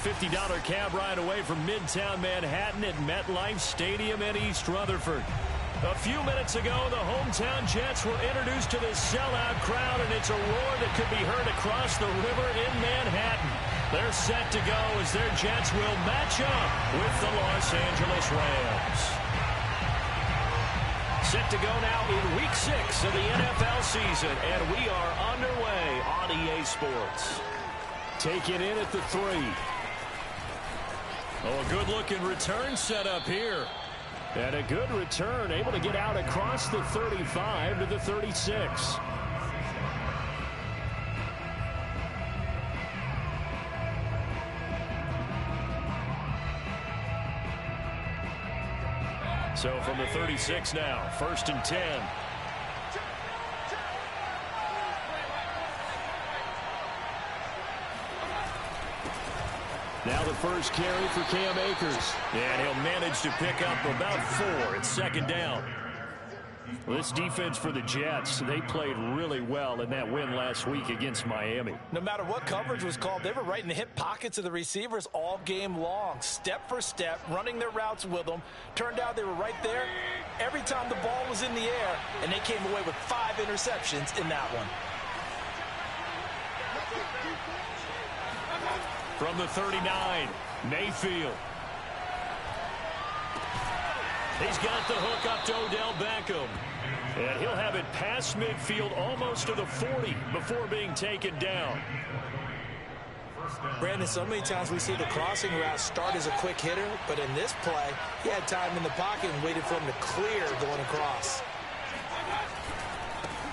$50 cab ride away from Midtown Manhattan at MetLife Stadium in East Rutherford. A few minutes ago, the hometown Jets were introduced to this sellout crowd, and it's a roar that could be heard across the river in Manhattan. They're set to go as their Jets will match up with the Los Angeles Rams. Set to go now in Week 6 of the NFL season, and we are underway on EA Sports. Take it in at the 3. Oh, a good-looking return set up here. And a good return, able to get out across the 35 to the 36. So from the 36 now, 1st and 10. Now the first carry for Cam Akers. And he'll manage to pick up about 4. It's 2nd down. Well, this defense for the Jets, they played really well in that win last week against Miami. No matter what coverage was called, they were right in the hip pockets of the receivers all game long. Step for step, running their routes with them. Turned out they were right there every time the ball was in the air, and they came away with 5 interceptions in that one. From the 39, Mayfield. He's got the hook up to Odell Beckham. And he'll have it past midfield almost to the 40 before being taken down. Brandon, so many times we see the crossing route start as a quick hitter, but in this play, he had time in the pocket and waited for him to clear going across.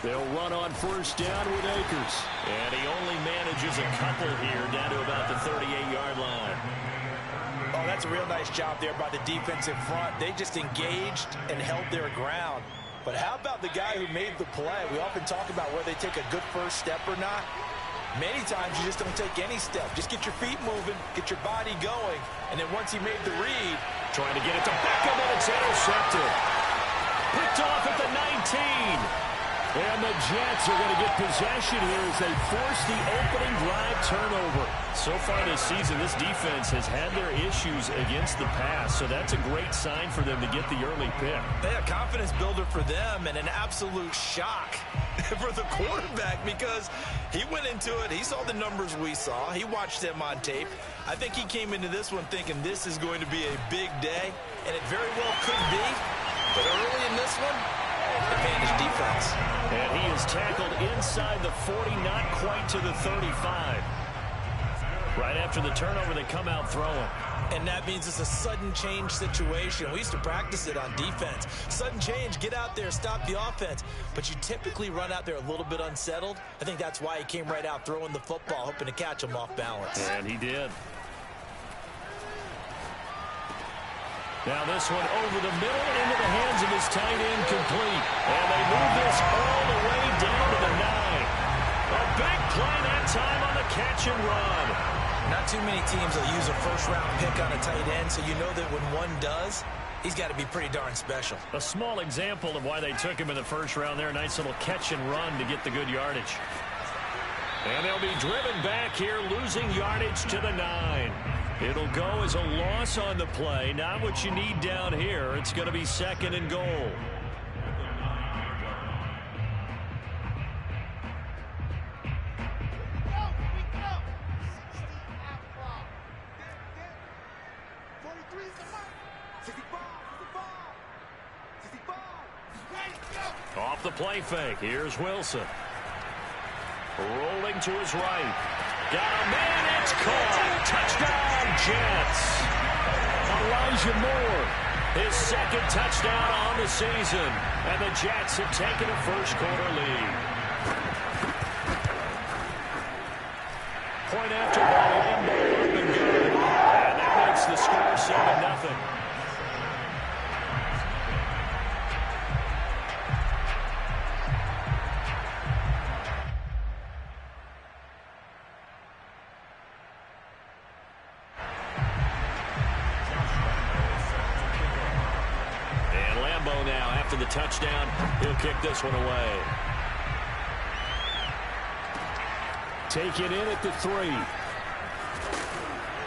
They'll run on 1st down with Akers. And he only manages a couple here down to about the 38-yard line. Oh, that's a real nice job there by the defense in front. They just engaged and held their ground. But how about the guy who made the play? We often talk about whether they take a good first step or not. Many times you just don't take any step. Just get your feet moving, get your body going, and then once he made the read, trying to get it to Beckham, and it's intercepted. Picked off at the 19. And the Jets are going to get possession here as they force the opening drive turnover. So far this season, this defense has had their issues against the pass, so that's a great sign for them to get the early pick. Yeah, confidence builder for them and an absolute shock for the quarterback because he went into it. He saw the numbers we saw. He watched them on tape. I think he came into this one thinking this is going to be a big day, and it very well could be. But early in this one, advantage defense. And he is tackled inside the 40, not quite to the 35. Right after the turnover, they come out throwing. And that means it's a sudden change situation. We used to practice it on defense. Sudden change, get out there, stop the offense. But you typically run out there a little bit unsettled. I think that's why he came right out throwing the football, hoping to catch him off balance. And he did. Now this one over the middle into the hands of his tight end, complete. And they move this all the way down to the 9. A big play that time on the catch and run. Not too many teams will use a first-round pick on a tight end, so you know that when one does, he's got to be pretty darn special. A small example of why they took him in the first round there. Nice little catch and run to get the good yardage. And they'll be driven back here, losing yardage to the 9. It'll go as a loss on the play. Not what you need down here. It's going to be 2nd and goal. Off the play fake. Here's Wilson. Rolling to his right. Got a man. It's caught. Touchdown, Jets. Elijah Moore, his 2nd touchdown on the season. And the Jets have taken a first-quarter lead. Point after ball, Lambeau up and good. And that makes the score 7-0. Now, after the touchdown, he'll kick this one away. Take it in at the 3.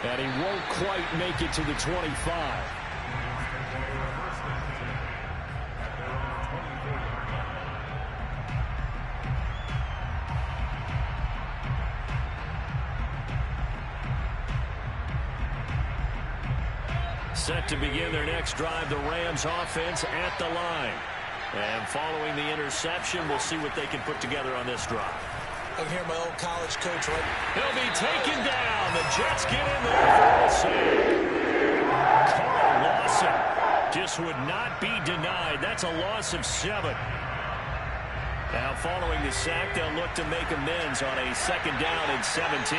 And he won't quite make it to the 25. Set to begin their next drive, the Rams offense at the line. And following the interception, we'll see what they can put together on this drive. I can hear my old college coach, right? He'll be taken down. The Jets get in there for a save. Carl Lawson just would not be denied. That's a loss of 7. Now following the sack, they'll look to make amends on a 2nd down and 17.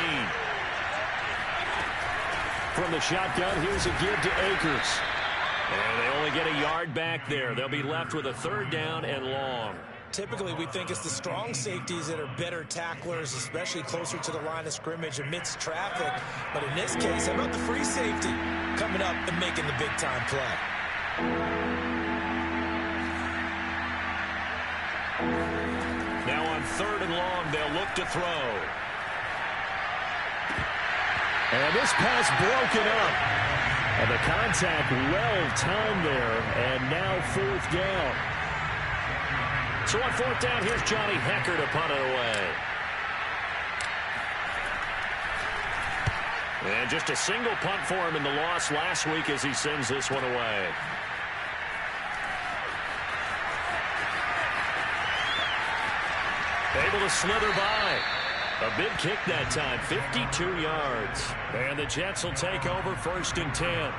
From the shotgun, here's a give to Akers. And they only get a yard back there. They'll be left with a 3rd down and long. Typically, we think it's the strong safeties that are better tacklers, especially closer to the line of scrimmage amidst traffic. But in this case, how about the free safety coming up and making the big-time play? Now on 3rd and long, they'll look to throw. And this pass broken up. And the contact well-timed there. And now 4th down. So on 4th down, here's Johnny Hecker to punt it away. And just a single punt for him in the loss last week as he sends this one away. Able to slither by. A big kick that time, 52 yards. And the Jets will take over 1st and 10.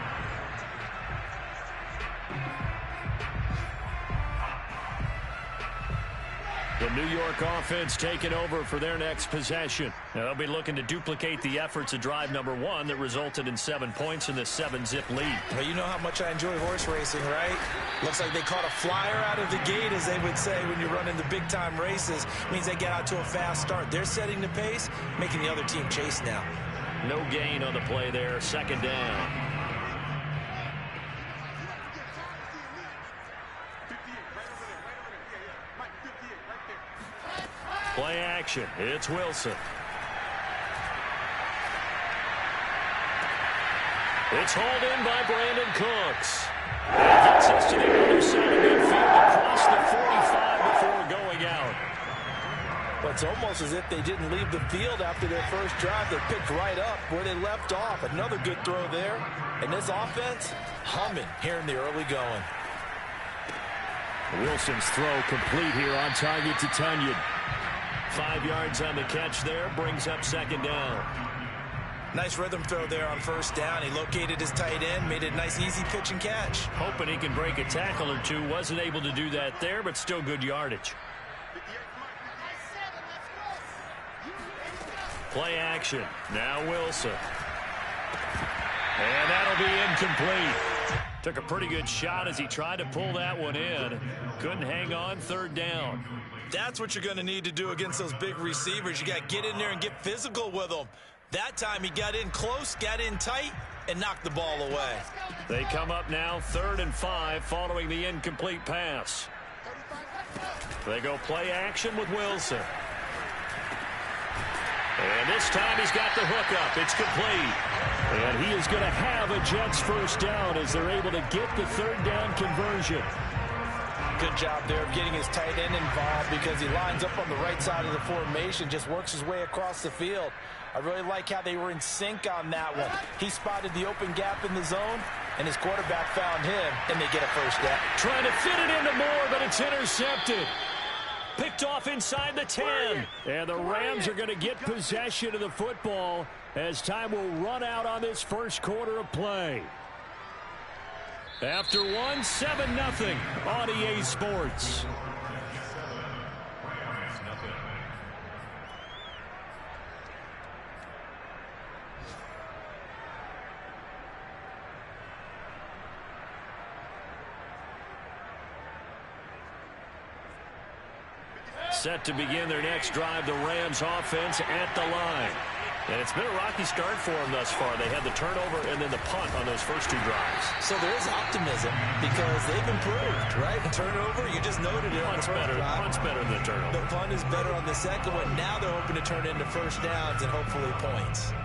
The New York offense taking over for their next possession. Now they'll be looking to duplicate the efforts of drive number 1 that resulted in 7 points in the 7-zip lead. Well, you know how much I enjoy horse racing, right? Looks like they caught a flyer out of the gate, as they would say when you run into big-time races. Means they get out to a fast start. They're setting the pace, making the other team chase now. No gain on the play there, 2nd down. Play action. It's Wilson. It's hauled in by Brandon Cooks. And gets us to the other side of midfield across the 45 before going out. Well, it's almost as if they didn't leave the field after their first drive. They picked right up where they left off. Another good throw there. And this offense, humming here in the early going. Wilson's throw complete here on target to Tunyon. 5 yards on the catch there, brings up 2nd down. Nice rhythm throw there on 1st down. He located his tight end, made it a nice easy pitch and catch. Hoping he can break a tackle or two. Wasn't able to do that there, but still good yardage. Play action. Now Wilson. And that'll be incomplete. Took a pretty good shot as he tried to pull that one in. Couldn't hang on, 3rd down. That's what you're going to need to do against those big receivers. You got to get in there and get physical with them. That time he got in close, got in tight, and knocked the ball away. They come up now 3rd and 5 following the incomplete pass. They go play action with Wilson. And this time he's got the hook up. It's complete. And he is going to have a Jets 1st down as they're able to get the 3rd down conversion. Good job there of getting his tight end involved because he lines up on the right side of the formation, just works his way across the field. I really like how they were in sync on that one. He spotted the open gap in the zone, and his quarterback found him, and they get a 1st down. Trying to fit it into Moore, but it's intercepted. Picked off inside the 10. And the Rams are going to get possession of the football as time will run out on this 1st quarter of play. After 7-0 on EA Sports. Set to begin their next drive, the Rams offense at the line. And it's been a rocky start for them thus far. They had the turnover and then the punt on those first 2 drives. So there is optimism because they've improved, right? The turnover, you just noted it. Punt's better. Punt's better than the turnover. The punt is better on the second one. Now they're hoping to turn into 1st downs and hopefully points.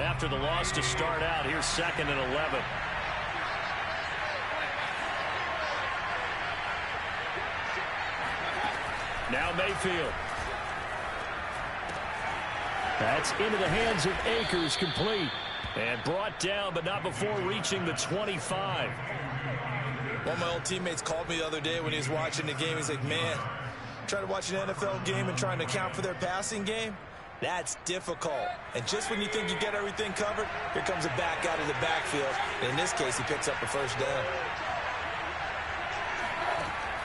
After the loss to start out, here's 2nd and 11. Now Mayfield. That's into the hands of Akers, complete. And brought down, but not before reaching the 25. One of my old teammates called me the other day when he was watching the game. He's like, man, trying to watch an NFL game and trying to account for their passing game, that's difficult. And just when you think you get everything covered, here comes a back out of the backfield. And in this case, he picks up a first down.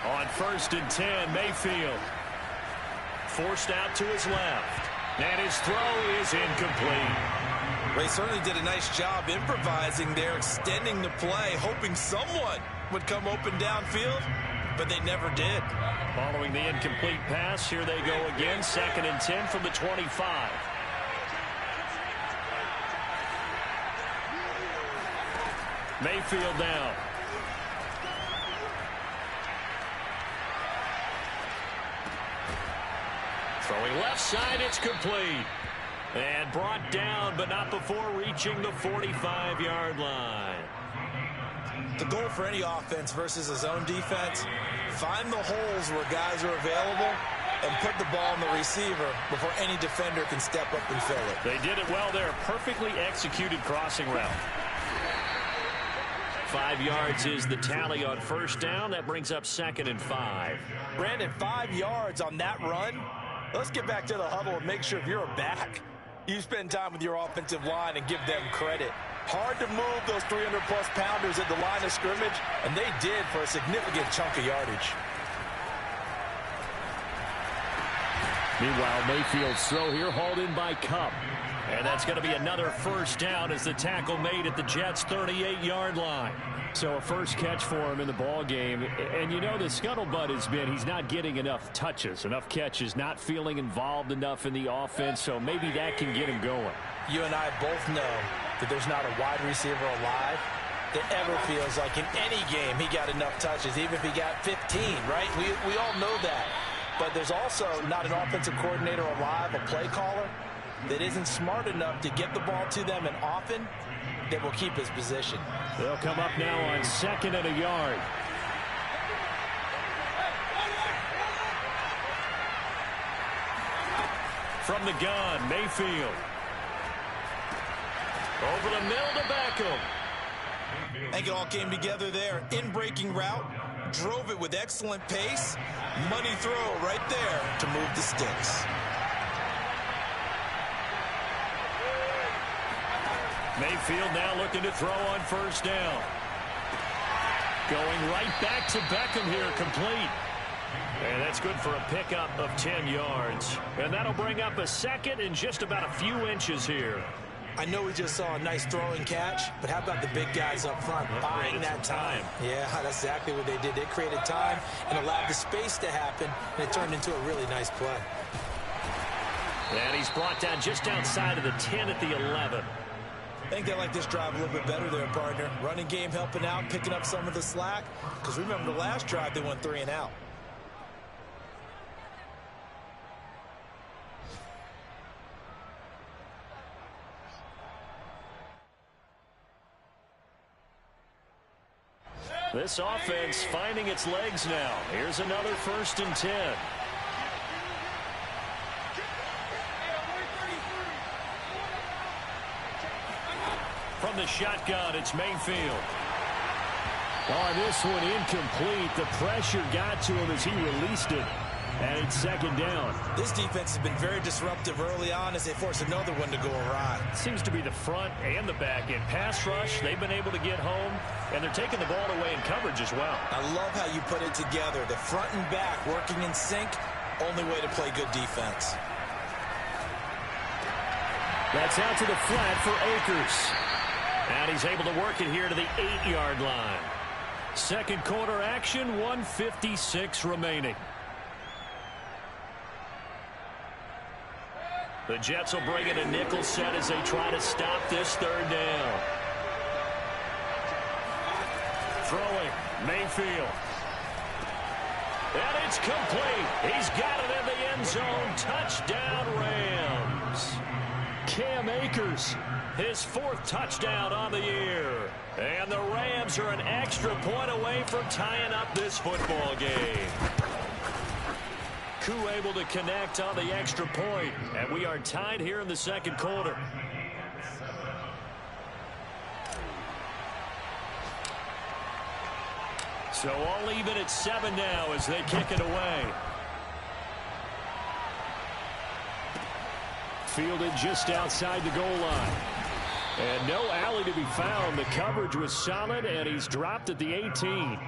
On 1st and 10, Mayfield. Forced out to his left. And his throw is incomplete. Ray certainly did a nice job improvising there, extending the play, hoping someone would come open downfield, but they never did. Following the incomplete pass, here they go again, 2nd and 10 from the 25. Mayfield down. Throwing left side, it's complete. And brought down, but not before reaching the 45-yard line. The goal for any offense versus his own defense, find the holes where guys are available and put the ball in the receiver before any defender can step up and fill it. They did it well there. Perfectly executed crossing route. 5 yards is the tally on 1st down. That brings up 2nd and 5. Brandon, 5 yards on that run. Let's get back to the huddle and make sure if you're a back, you spend time with your offensive line and give them credit. Hard to move those 300-plus pounders at the line of scrimmage, and they did for a significant chunk of yardage. Meanwhile, Mayfield's throw here hauled in by Cup. And that's going to be another first down as the tackle made at the Jets' 38-yard line. So a first catch for him in the ball game. And you know the scuttlebutt has been he's not getting enough touches, enough catches, not feeling involved enough in the offense. So maybe that can get him going. You and I both know that there's not a wide receiver alive that ever feels like in any game he got enough touches, even if he got 15, right? We all know that. But there's also not an offensive coordinator alive, a play caller, that isn't smart enough to get the ball to them and often that will keep his position. They'll come up now on 2nd and a yard. From the gun, Mayfield. Over the middle to Beckham. I think it all came together there. In-breaking route, drove it with excellent pace. Money throw right there to move the sticks. Mayfield now looking to throw on 1st down. Going right back to Beckham here, complete. And that's good for a pickup of 10 yards. And that'll bring up a 2nd and just about a few inches here. I know we just saw a nice throwing catch, but how about the big guys up front buying that time? Yeah, that's exactly what they did. They created time and allowed the space to happen, and it turned into a really nice play. And he's brought down just outside of the 10 at the 11. I think they like this drive a little bit better there, partner. Running game helping out, picking up some of the slack. Because remember the last drive, they went 3 and out. This offense finding its legs now. Here's another 1st and 10. From the shotgun, it's Mayfield. On this one, incomplete. The pressure got to him as he released it. And it's 2nd down. This defense has been very disruptive early on as they force another one to go awry. Seems to be the front and the back end. Pass rush, they've been able to get home, and they're taking the ball away in coverage as well. I love how you put it together. The front and back working in sync, only way to play good defense. That's out to the flat for Akers. And he's able to work it here to the 8-yard line. Second quarter action, 1:56 remaining. The Jets will bring in a nickel set as they try to stop this 3rd down. Throwing, Mayfield. And it's complete. He's got it in the end zone. Touchdown, Rams. Cam Akers his 4th touchdown on the year. And the Rams are an extra point away from tying up this football game. Koo able to connect on the extra point, and we are tied here in the second quarter. So all even at 7 now as they kick it away. Fielded just outside the goal line. And no alley to be found. The coverage was solid, and he's dropped at the 18.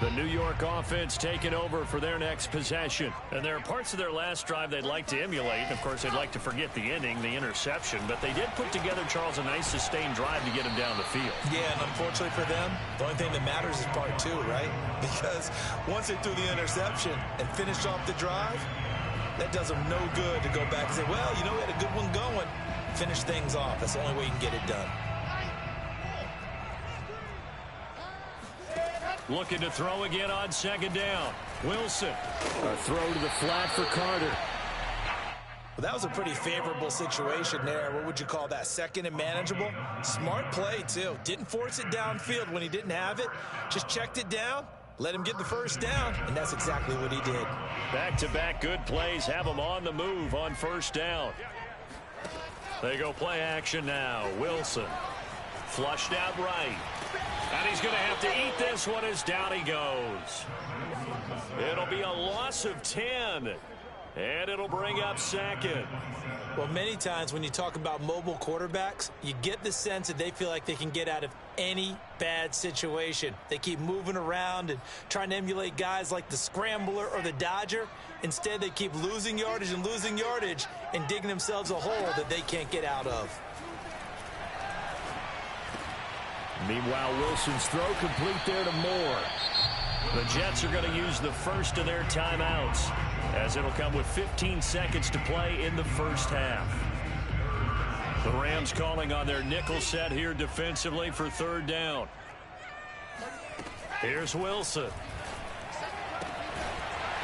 The New York offense taking over for their next possession. And there are parts of their last drive they'd like to emulate. And, of course, they'd like to forget the ending, the interception. But they did put together, Charles, a nice sustained drive to get him down the field. Yeah, and unfortunately for them, the only thing that matters is part 2, right? Because once they threw the interception and finished off the drive, that does them no good to go back and say, well, you know, we had a good one going. Finish things off. That's the only way you can get it done. Looking to throw again on 2nd down. Wilson. A throw to the flat for Carter. Well, that was a pretty favorable situation there. What would you call that? 2nd and manageable? Smart play, too. Didn't force it downfield when he didn't have it. Just checked it down, let him get the 1st down, and that's exactly what he did. Back-to-back good plays have him on the move on 1st down. They go play action now. Wilson. Flushed out right. And he's going to have to eat this one as down he goes. It'll be a loss of 10. And it'll bring up 2nd. Well, many times when you talk about mobile quarterbacks, you get the sense that they feel like they can get out of any bad situation. They keep moving around and trying to emulate guys like the Scrambler or the Dodger. Instead, they keep losing yardage and digging themselves a hole that they can't get out of. Meanwhile, Wilson's throw complete there to Moore. The Jets are going to use the first of their timeouts, as it'll come with 15 seconds to play in the first half. The Rams calling on their nickel set here defensively for 3rd down. Here's Wilson.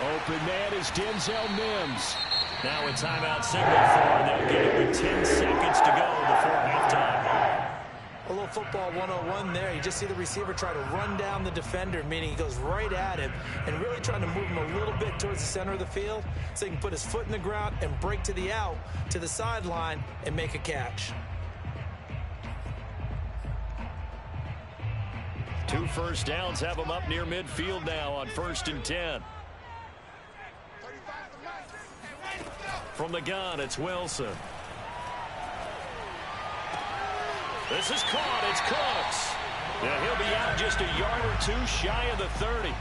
Open man is Denzel Mims. Now a timeout signal for, and they'll get it with 10 seconds to go before halftime. A little football 101 there. You just see the receiver try to run down the defender, meaning he goes right at him and really trying to move him a little bit towards the center of the field so he can put his foot in the ground and break to the out, to the sideline, and make a catch. 2 1st downs have him up near midfield now on 1st and 10. From the gun, it's Wilson. This is caught. It's Cooks. Yeah, he'll be out just a yard or 2 shy of the 30.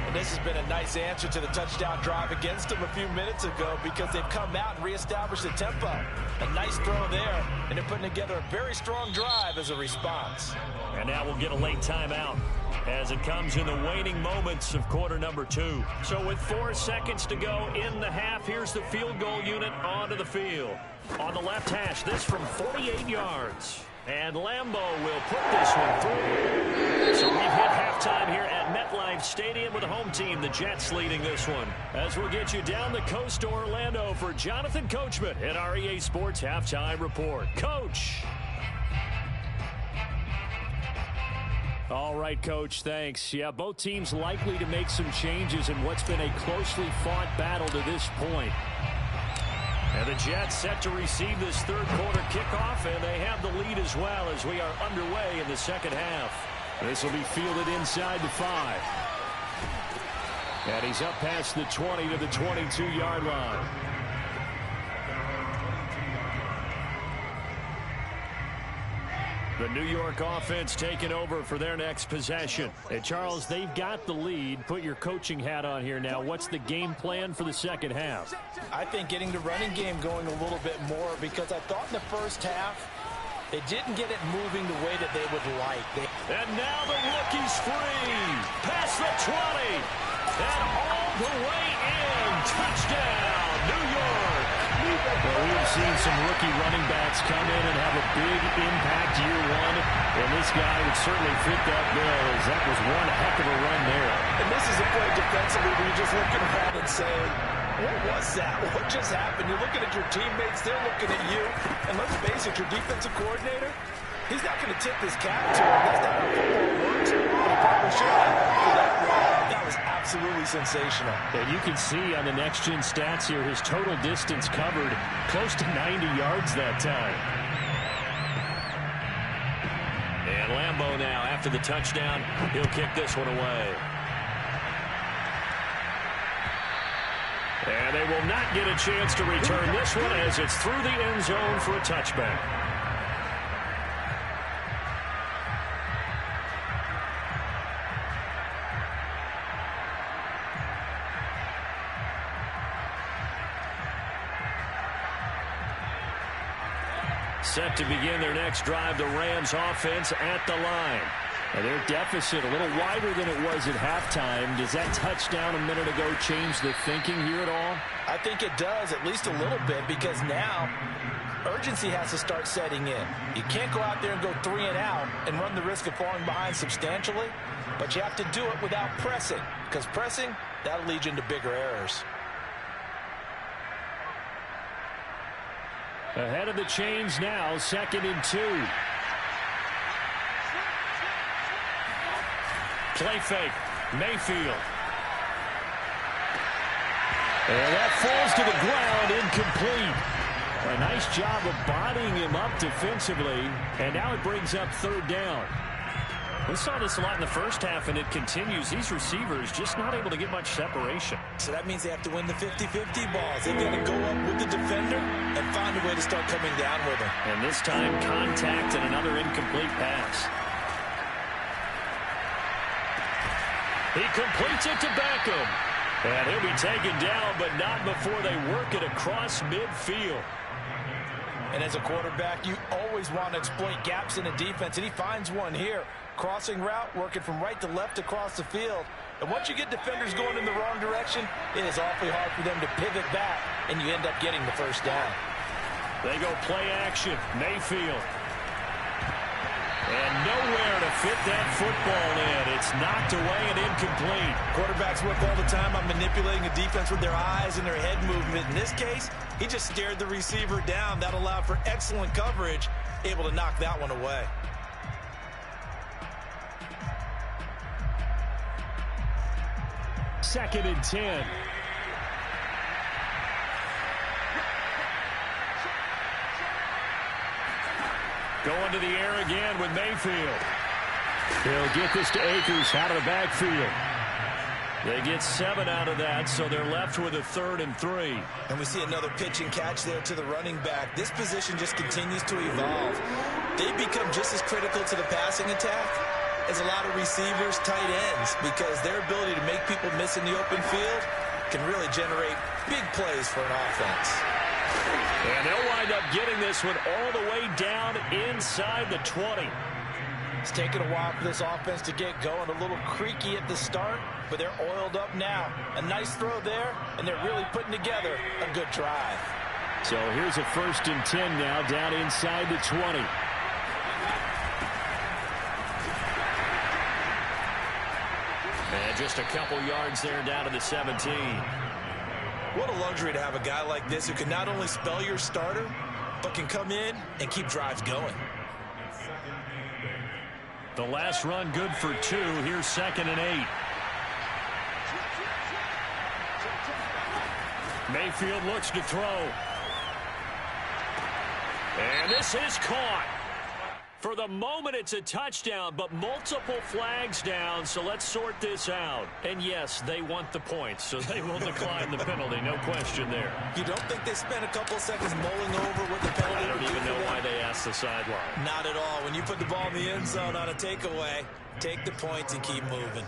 And this has been a nice answer to the touchdown drive against them a few minutes ago because they've come out and reestablished the tempo. A nice throw there, and they're putting together a very strong drive as a response. And now we'll get a late timeout as it comes in the waning moments of quarter number 2. So with 4 seconds to go in the half, here's the field goal unit onto the field. On the left hash, this from 48 yards. And Lambeau will put this one through. So we've hit halftime here at MetLife Stadium with the home team, the Jets, leading this one. As we'll get you down the coast to Orlando for Jonathan Coachman in our EA Sports Halftime Report. Coach. All right, Coach, thanks. Yeah, both teams likely to make some changes in what's been a closely fought battle to this point. And the Jets set to receive this 3rd quarter kickoff, and they have the lead as well as we are underway in the second half. This will be fielded inside the 5. And he's up past the 20 to the 22-yard line. The New York offense taking over for their next possession. And Charles, they've got the lead. Put your coaching hat on here now. What's the game plan for the second half? I think getting the running game going a little bit more because I thought in the first half they didn't get it moving the way that they would like. And now the rookie's free. Past the 20. And all the way in. Touchdown, New York. Well, we have seen some rookie running backs come in and have a big impact year 1, and this guy would certainly fit that bill, as that was one heck of a run there. And this is a play defensively where you're just looking around and saying, What was that? What just happened? You're looking at your teammates, they're looking at you. And let's face it, your defensive coordinator, he's not going to tip his cap to him. That's not how football works. But he probably should have for that run. That was absolutely sensational. And you can see on the next-gen stats here, his total distance covered close to 90 yards that time. And Lambeau now, after the touchdown, he'll kick this one away. And they will not get a chance to return this one as it's through the end zone for a touchback. Set to begin their next drive, the Rams offense at the line. And their deficit a little wider than it was at halftime. Does that touchdown a minute ago change the thinking here at all? I think it does, at least a little bit, because now urgency has to start setting in. You can't go out there and go 3 and out and run the risk of falling behind substantially, but you have to do it without pressing, because pressing, that'll lead you into bigger errors. Ahead of the chains now, 2nd and 2. Play fake, Mayfield. And that falls to the ground, incomplete. A nice job of bodying him up defensively, and now it brings up 3rd down. We saw this a lot in the first half, and it continues. These receivers just not able to get much separation. So that means they have to win the 50-50 balls. They've got to go up with the defender and find a way to start coming down with him. And this time, contact and another incomplete pass. He completes it to Beckham. And he'll be taken down, but not before they work it across midfield. And as a quarterback, you always want to exploit gaps in a defense, and he finds one here. Crossing route, working from right to left across the field. And once you get defenders going in the wrong direction, it is awfully hard for them to pivot back, and you end up getting the 1st down. They go play action, Mayfield. And nowhere to fit that football in. It's knocked away and incomplete. Quarterbacks work all the time on manipulating a defense with their eyes and their head movement. In this case, he just stared the receiver down. That allowed for excellent coverage, able to knock that one away. Second and 10. Going to the air again with Mayfield. He'll get this to Akers out of the backfield. They get 7 out of that, so they're left with a 3rd and 3. And we see another pitch and catch there to the running back. This position just continues to evolve. They become just as critical to the passing attack as a lot of receivers, tight ends, because their ability to make people miss in the open field can really generate big plays for an offense. And they'll wind up getting this one all the way down inside the 20. It's taken a while for this offense to get going. A little creaky at the start, but they're oiled up now. A nice throw there, and they're really putting together a good drive. So here's a 1st and 10 now down inside the 20. And just a couple yards there down to the 17. What a luxury to have a guy like this who can not only spell your starter, but can come in and keep drives going. The last run good for 2. Here's 2nd and 8. Mayfield looks to throw. And this is caught. For the moment, it's a touchdown, but multiple flags down, so let's sort this out. And yes, they want the points, so they will decline the penalty, no question there. You don't think they spent a couple seconds mulling over what the penalty? I don't even know why they asked the sideline. Not at all. When you put the ball in the end zone on a takeaway, take the points and keep moving.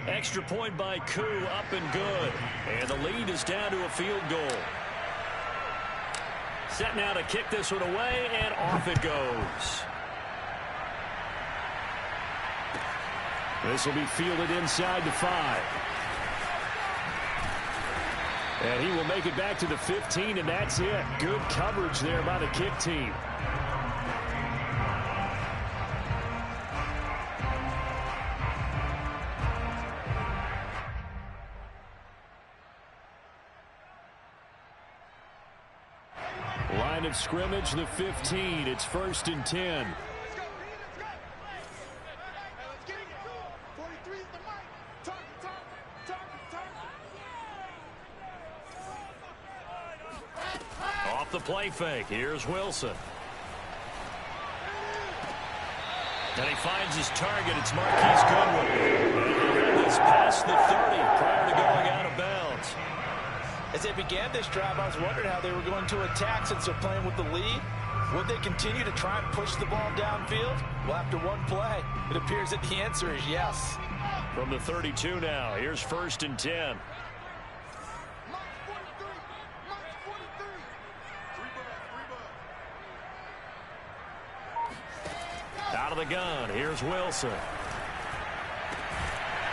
Extra point by Koo, up and good. And the lead is down to a field goal. Set now to kick this one away, and off it goes. This will be fielded inside the 5. And he will make it back to the 15, and that's it. Good coverage there by the kick team. line of scrimmage, the 15. It's 1st and 10. Off the play fake. Here's Wilson. And he finds his target. It's Marquise Goodwin. It's past the 30 prior to going out of bounds. As they began this drive, I was wondering how they were going to attack since they're playing with the lead. Would they continue to try and push the ball downfield? Well, after one play, it appears that the answer is yes. From the 32 now, here's 1st and 10. Out of the gun, here's Wilson.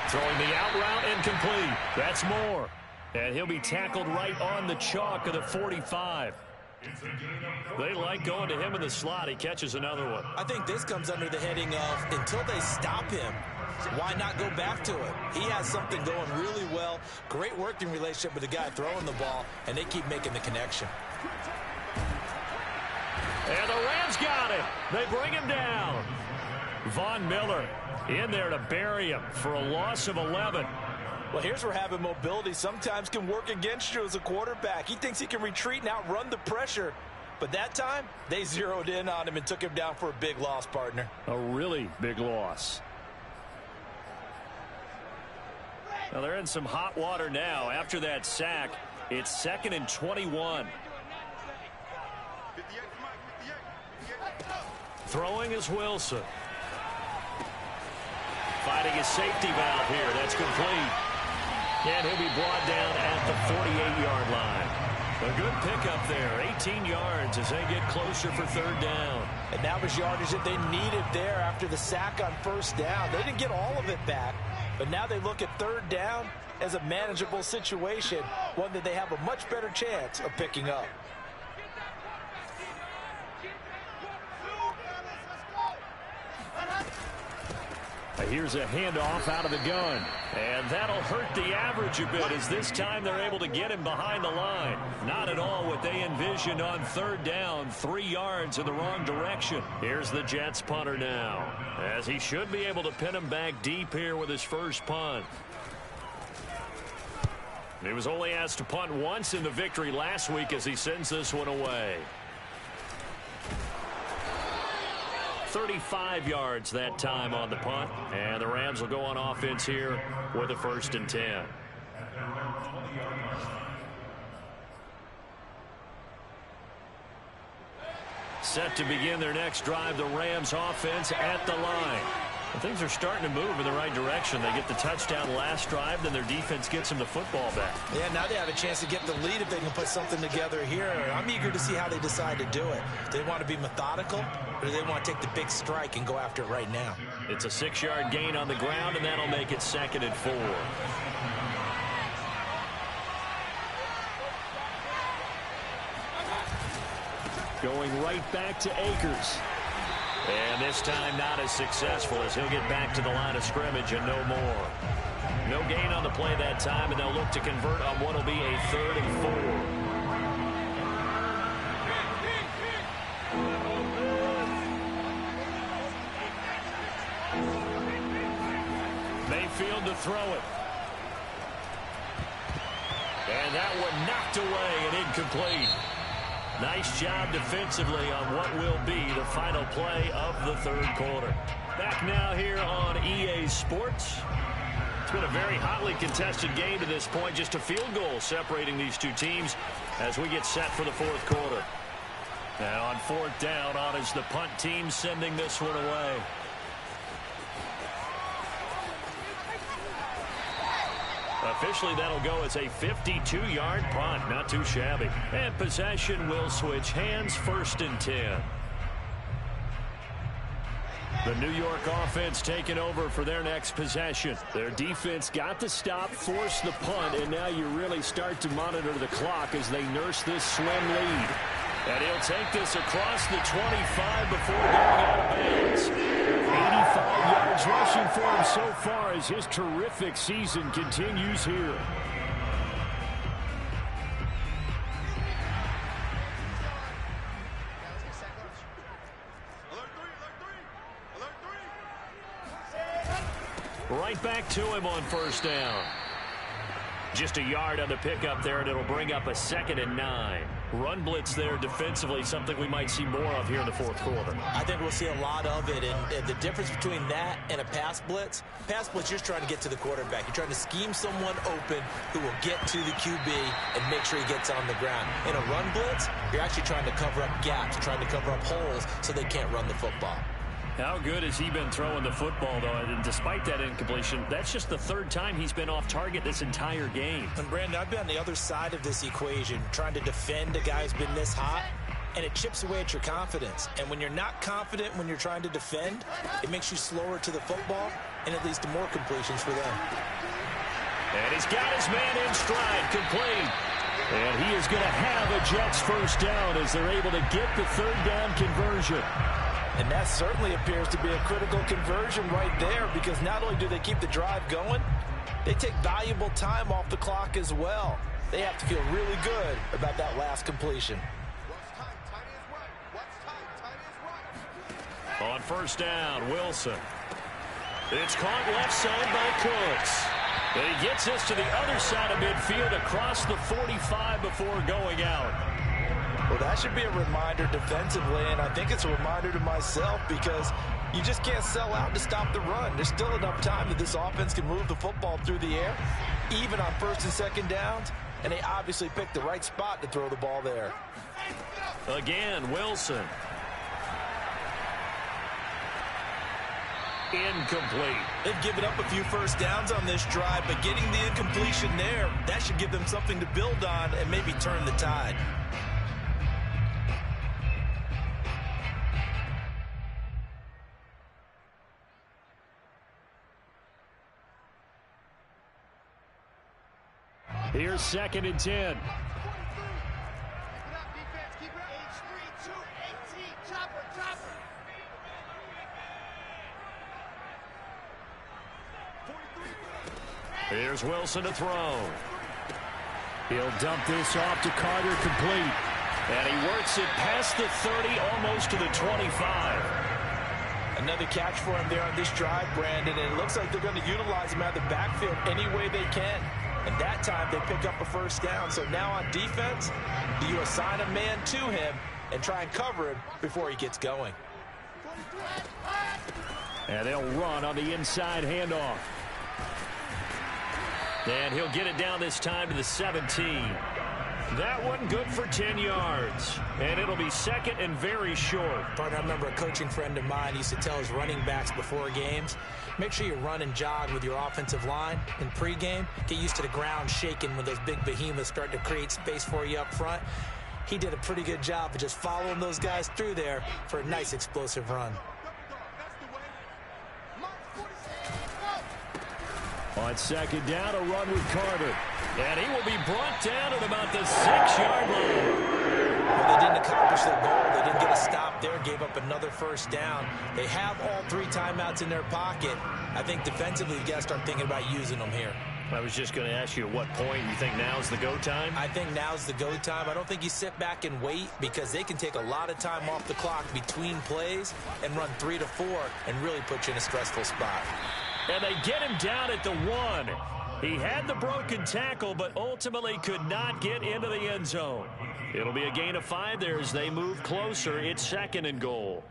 Throwing the out route incomplete. That's Moore. And he'll be tackled right on the chalk of the 45. They like going to him in the slot. He catches another one. I think this comes under the heading of until they stop him, why not go back to it? He has something going really well. Great working relationship with the guy throwing the ball, and they keep making the connection. And the Rams got him. They bring him down. Von Miller in there to bury him for a loss of 11. Well, here's where having mobility sometimes can work against you as a quarterback. He thinks he can retreat and outrun the pressure. But that time, they zeroed in on him and took him down for a big loss, partner. A really big loss. Now they're in some hot water now. After that sack, it's 2nd and 21. Throwing is Wilson. Fighting his safety valve here. That's complete. And he'll be brought down at the 48-yard line. A good pickup there. 18 yards as they get closer for 3rd down. And that was yardage that they needed there after the sack on 1st down. They didn't get all of it back, but now they look at 3rd down as a manageable situation, one that they have a much better chance of picking up. Here's a handoff out of the gun. And that'll hurt the average a bit as this time they're able to get him behind the line. Not at all what they envisioned on 3rd down. 3 yards in the wrong direction. Here's the Jets punter now, as he should be able to pin him back deep here with his first punt. He was only asked to punt once in the victory last week as he sends this one away. 35 yards that time on the punt, and the Rams will go on offense here with a 1st and 10. Set to begin their next drive, the Rams offense at the line. And things are starting to move in the right direction. They get the touchdown last drive, then their defense gets them the football back. Yeah, now they have a chance to get the lead if they can put something together here. I'm eager to see how they decide to do it. Do they want to be methodical, or do they want to take the big strike and go after it right now? It's a 6-yard gain on the ground, and that'll make it 2nd and 4. Going right back to Akers. And this time not as successful as he'll get back to the line of scrimmage and no more. No gain on the play that time, and they'll look to convert on what will be a 3rd and 4. Mayfield to throw it. And that one knocked away and incomplete. Nice job defensively on what will be the final play of the 3rd quarter. Back now here on EA Sports. It's been a very hotly contested game to this point. Just a field goal separating these two teams as we get set for the 4th quarter. Now on 4th down, on is the punt team sending this one away. Officially, that'll go as a 52-yard punt. Not too shabby. And possession will switch hands, 1st and 10. The New York offense taking over for their next possession. Their defense got the stop, forced the punt, and now you really start to monitor the clock as they nurse this slim lead. And he'll take this across the 25 before going out of bounds. 85 yards rushing for him so far as his terrific season continues here. Right back to him on first down. Just a yard on the pickup there, and it'll bring up a 2nd and 9. Run blitz there defensively, something we might see more of here in the fourth quarter. I think we'll see a lot of it, and the difference between that and a pass blitz, you're just trying to get to the quarterback. You're trying to scheme someone open who will get to the QB and make sure he gets on the ground. In a run blitz, you're actually trying to cover up gaps, trying to cover up holes so they can't run the football. How good has he been throwing the football, though? And despite that incompletion, that's just the 3rd time he's been off target this entire game. And, Brandon, I've been on the other side of this equation, trying to defend a guy who's been this hot, and it chips away at your confidence. And when you're not confident when you're trying to defend, it makes you slower to the football, and it leads to more completions for them. And he's got his man in stride, complete. And he is going to have a Jets first down as they're able to get the 3rd down conversion. And that certainly appears to be a critical conversion right there, because not only do they keep the drive going, they take valuable time off the clock as well. They have to feel really good about that last completion. On first down, Wilson. It's caught left side by Cooks. And he gets this to the other side of midfield across the 45 before going out. Well, that should be a reminder defensively, and I think it's a reminder to myself, because you just can't sell out to stop the run. There's still enough time that this offense can move the football through the air, even on 1st and 2nd downs, and they obviously picked the right spot to throw the ball there. Again, Wilson. Incomplete. They've given up a few first downs on this drive, but getting the incompletion there, that should give them something to build on and maybe turn the tide. Here's 2nd and 10. Here's Wilson to throw. He'll dump this off to Carter, complete. And he works it past the 30, almost to the 25. Another catch for him there on this drive, Brandon, and it looks like they're going to utilize him out of the backfield any way they can. And that time they pick up a first down. So now on defense, do you assign a man to him and try and cover him before he gets going? And they'll run on the inside handoff. And he'll get it down this time to the 17. That one good for 10 yards. And it'll be 2nd and very short. Partner, I remember a coaching friend of mine used to tell his running backs before games, make sure you run and jog with your offensive line in pregame. Get used to the ground shaking when those big behemoths start to create space for you up front. He did a pretty good job of just following those guys through there for a nice explosive run. On 2nd down, a run with Carter. And he will be brought down at about the 6-yard line. Well, they didn't accomplish their goal. They didn't get a stop there, gave up another first down. They have all 3 timeouts in their pocket. I think defensively, you've got to start thinking about using them here. I was just going to ask you at what point you think now's the go time? I think now's the go time. I don't think you sit back and wait, because they can take a lot of time off the clock between plays and run 3 to 4 and really put you in a stressful spot. And they get him down at the 1. He had the broken tackle, but ultimately could not get into the end zone. It'll be a gain of 5 there as they move closer. It's 2nd and goal.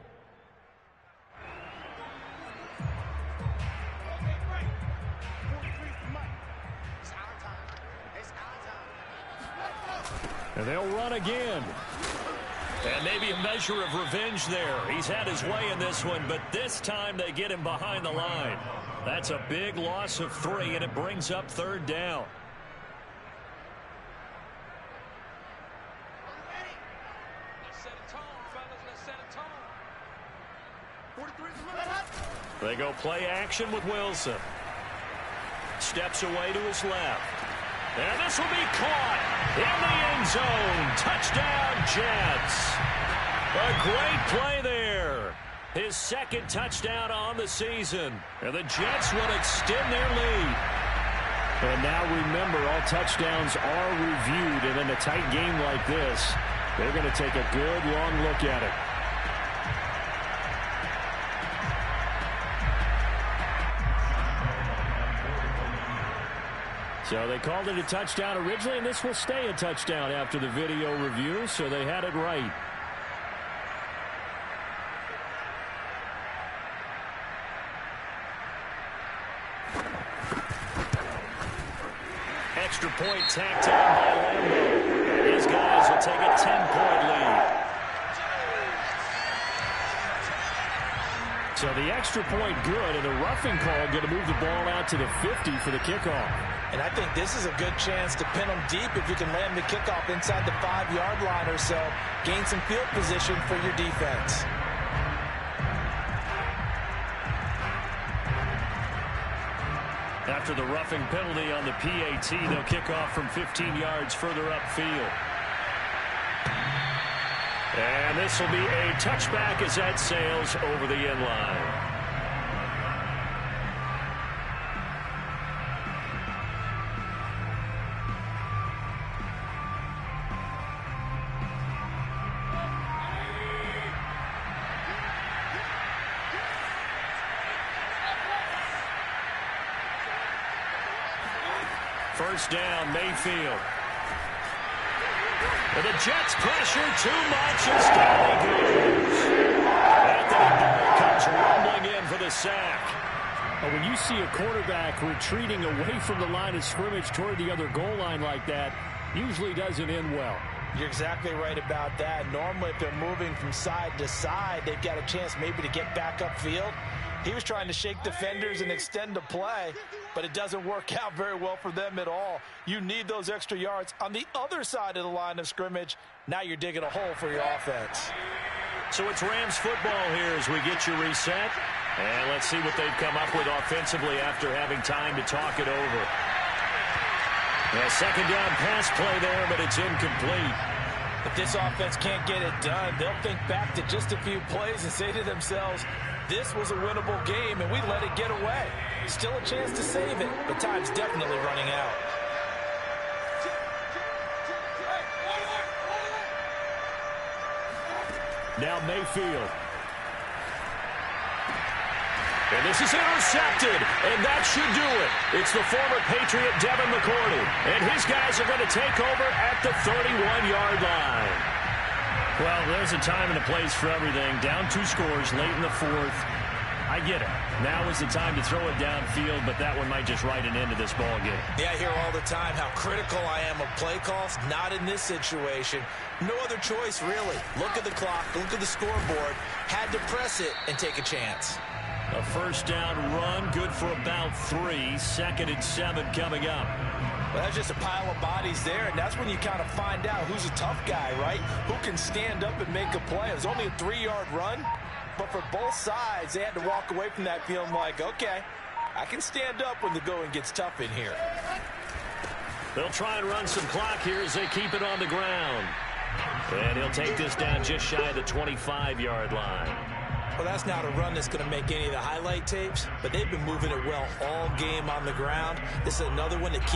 And they'll run again. And maybe a measure of revenge there. He's had his way in this one, but this time they get him behind the line. That's a big loss of 3, and it brings up 3rd down. They go play action with Wilson. Steps away to his left. And this will be caught in the end zone. Touchdown, Jets. A great play there. His 2nd touchdown on the season. And the Jets will extend their lead. And now remember, all touchdowns are reviewed. And in a tight game like this, they're going to take a good long look at it. So they called it a touchdown originally, and this will stay a touchdown after the video review, so they had it right. Extra point tacked on by Lambeau. These guys will take a 10-point lead. So the extra point good, and the roughing call going to move the ball out to the 50 for the kickoff. And I think this is a good chance to pin them deep if you can land the kickoff inside the 5-yard line or so. Gain some field position for your defense. After the roughing penalty on the PAT, they'll kick off from 15 yards further upfield. And this will be a touchback as that sails over the end line. First down, Mayfield. And the Jets pressure too much as down he goes. Anthony Barr comes rumbling in for the sack. When you see a quarterback retreating away from the line of scrimmage toward the other goal line like that, usually doesn't end well. You're exactly right about that. Normally, if they're moving from side to side, they've got a chance maybe to get back upfield. He was trying to shake defenders and extend the play, but it doesn't work out very well for them at all. You need those extra yards on the other side of the line of scrimmage. Now you're digging a hole for your offense. So it's Rams football here as we get you reset. And let's see what they've come up with offensively after having time to talk it over. A second down pass play there, but it's incomplete. If this offense can't get it done, they'll think back to just a few plays and say to themselves, this was a winnable game, and we let it get away. Still a chance to save it, but time's definitely running out. Now Mayfield. And this is intercepted, and that should do it. It's the former Patriot Devin McCourty, and his guys are going to take over at the 31-yard line. Well, there's a time and a place for everything. Down 2 scores late in the 4th. I get it. Now is the time to throw it downfield, but that one might just write an end to this ball game. Yeah, I hear all the time how critical I am of play calls. Not in this situation. No other choice, really. Look at the clock, look at the scoreboard. Had to press it and take a chance. A first down run, good for about 3. 2nd and 7 coming up. Well, that's just a pile of bodies there, and that's when you kind of find out who's a tough guy, right? Who can stand up and make a play. It was only a 3-yard run, but for both sides, they had to walk away from that feeling like, okay, I can stand up when the going gets tough in here. They'll try and run some clock here as they keep it on the ground. And he'll take this down just shy of the 25-yard line. Well, that's not a run that's going to make any of the highlight tapes, but they've been moving it well all game on the ground. This is another one that keeps